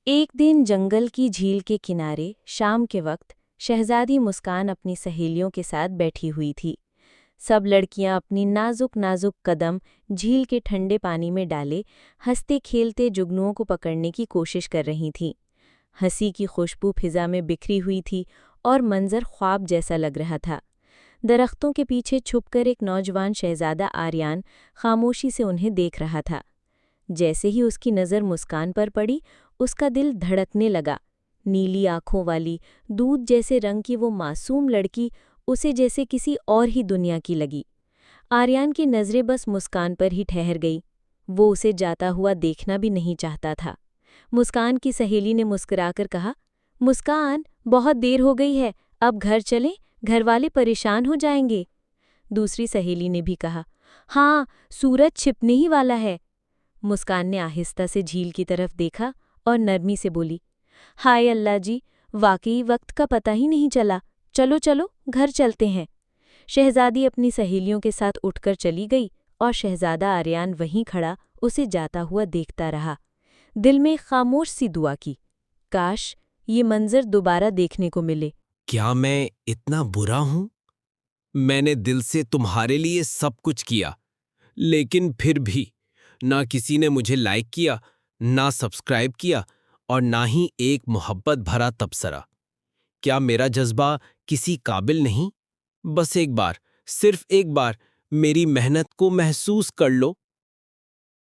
एक दिन जंगल की झील के किनारे शाम के वक्त शहजादी मुस्कान अपनी सहेलियों के साथ बैठी हुई थी। सब लड़कियां अपनी नाजुक नाजुक कदम झील के ठंडे पानी में डाले हंसते खेलते जुगनुओं को पकड़ने की कोशिश कर रही थीं। हंसी की खुशबू फिजा में बिखरी हुई थी और मंजर ख्वाब जैसा लग रहा था। दरख्तों के पीछे छुपकर एक नौजवान शहजादा आर्यान खामोशी से उन्हें देख रहा था। जैसे ही उसकी नज़र मुस्कान पर पड़ी, उसका दिल धड़कने लगा। नीली आंखों वाली दूध जैसे रंग की वो मासूम लड़की उसे जैसे किसी और ही दुनिया की लगी। आर्यान की नज़रें बस मुस्कान पर ही ठहर गई। वो उसे जाता हुआ देखना भी नहीं चाहता था। मुस्कान की सहेली ने मुस्कुराकर कहा, मुस्कान, बहुत देर हो गई है, अब घर चलें, घर वाले परेशान हो जाएंगे। दूसरी सहेली ने भी कहा, हाँ, सूरज छिपने ही वाला है। मुस्कान ने आहिस्ता से झील की तरफ देखा और नरमी से बोली, हाय अल्लाह जी, वाकई वक्त का पता ही नहीं चला। चलो चलो, घर चलते हैं। शहजादी अपनी सहेलियों के साथ उठकर चली गई और शहजादा आर्यान वहीं खड़ा उसे जाता हुआ देखता रहा। दिल में खामोश सी दुआ की, काश ये मंजर दोबारा देखने को मिले। क्या मैं इतना बुरा हूं? मैंने दिल से तुम्हारे लिए सब कुछ किया, लेकिन फिर भी ना किसी ने मुझे लाइक किया, ना सब्सक्राइब किया और ना ही एक मोहब्बत भरा तबसरा। क्या मेरा जज्बा किसी काबिल नहीं? बस एक बार, सिर्फ एक बार मेरी मेहनत को महसूस कर लो।